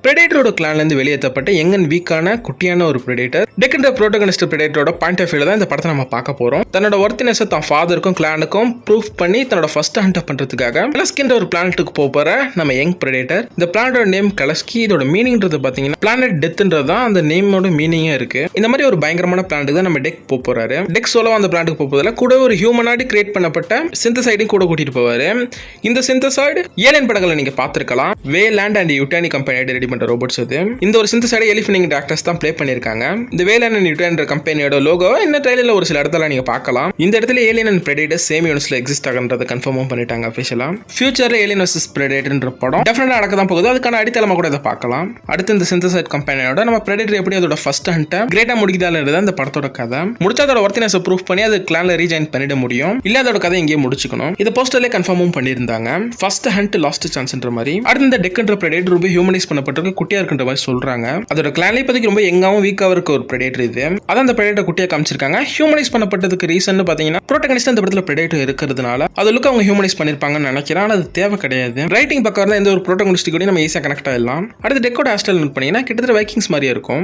பிரெடேட்டரோட கிளான்ல இருந்து வெளியேற்றப்பட்ட young and வீக்கான குட்டியான ஒரு பிரெடேட்டர் டெக்ன்ற புரோட்டகனிஸ்ட் பிரெடேட்டரோட பாயிண்ட் ஆஃப் வியூல தான் இந்த படத்தை நம்ம பார்க்க போறோம். தன்னோட ஒர்த்தினஸ் தான் ஃபாதருக்கும் கிளானுக்கும் ப்ரூஃப் பண்ணி தன்னோட ஃபர்ஸ்ட் ஹண்ட் பண்றதுக்காக கலஸ்கின்ற ஒரு பிளானட்டுக்கு போற நம்ம யங் பிரெடேட்டர். இந்த பிளானட்டோட நேம் கலஸ்கி. இதோட மீனிங்ன்றது பாத்தீங்கன்னா பிளானட் டெத்ன்றது தான் அந்த நேமோட மீனிங்கே இருக்கு. இந்த மாதிரி ஒரு பயங்கரமான பிளானட்டுக்கு தான் நம்ம டெக் போறாரு. டெக் சோலோ அந்த பிளானட்டுக்கு போறதுல கூட ஒரு ஹியூமனாடி கிரியேட் பண்ணப்பட்ட சிந்தசைடையும் கூட கூட்டிட்டு போவாரு. இந்த சிந்தசைடு ஏலியன் படங்களை நீங்க பார்த்திருக்கலாம். வேலாண்ட் அண்ட் யுட்டானி கம்பெனியோட ரெடி பண்ற ரோபோட்ஸ் அது. இந்த ஒரு சிந்தசைடை எலிஃபனிங் டாக்டர்ஸ் தான் ப்ளே பண்ணிருக்காங்க. இந்த வேலாண்ட் அண்ட் யுட்டானி கம்பெனியோட லோகோ இந்த ட்ரைலர்ல ஒரு சில இடத்துல நீங்க பார்க்கலாம். இந்த இடத்துல ஏலியன் அண்ட் பிரெடேட்டர் சேம் யூனிவர்ஸ்ல எக்ஸிஸ்ட் ஆகுன்றத கன்ஃபார்ம் பண்ணிட்டாங்க அஃபிஷியலா. ஃபியூச்சர்ல ஏலியன் வெர்சஸ் பிரெடேட்டர்ன்ற படம் டெஃபினட்டா நடக்க தான் போகுது. அதுக்கான அடித்தளமா கூட இதை பார்க்கலாம். அடுத்து இந்த சிந்தசைட் கம்பெனியோட நம்ம பிரெடேட்டர் எப்படி அதோட ஃபர்ஸ்ட் ஹண்ட்டை கிரேட்டா முடிக்குதான்றது அந்த படத்தோட கதை. முடிச்சா அதோட ஒர்த்தினஸ் ப்ரூஃப் பண்ணி அது கிளான்ல ரீஜாயின் பண்ணிட முடியும். இல்ல அதோட கதை இங்கே முடிச்சுக்கணும். இது போஸ்டர்ல கன்ஃபார்மும் பண்ணியிருந்தாங்க. ஃபர்ஸ்ட் ஹண்ட் லாஸ்ட் சான்ஸ்ன்ற மாதிரி. அடுத்து இந்த டெக்ன்ற பிரெடேட்டர் ரொம்ப ஹியூமனைஸ் பண்ணப்பட்டிருக்கு, குட்டியா இருக்குன்ற மாதிரி சொல்றாங்க. அதோட கிளான்ல இப்போதைக்கு ரொம்ப யங்காவும் வீக்காவும் இருக்க ஒரு பிரெடேட்டர் இது. அதான் அந்த பிரெடேட்டர் குட்டியா காமிச்சிருக்காங்க. ஹியூமனைஸ் பண்ணப்பட்டதுக்கு ரீசன் பாத்தீங்கன்னா புரோட்டகனிஸ்ட் அந்த படத்துல பிரெடேட்டர் இருக்கிறதுனால அது லுக் அவங்க ஹியூமனைஸ் பண்ணிருப்பாங்கன்னு நினைக்கிறேன். ஆனா அது தேவை கிடையாது. ரைட்டிங் பக்கம் எந்த ஒரு புரோட்டகனிஸ்ட் கூட நம்ம ஈஸியா கனெக்ட் ஆயிடலாம். அடுத்து டெக்கோட ஹேர்ஸ்டைல் பண்ணீங்கன்னா கிட்டத்தட்ட வைக்கிங்ஸ் மாதிரியே இருக்கும்.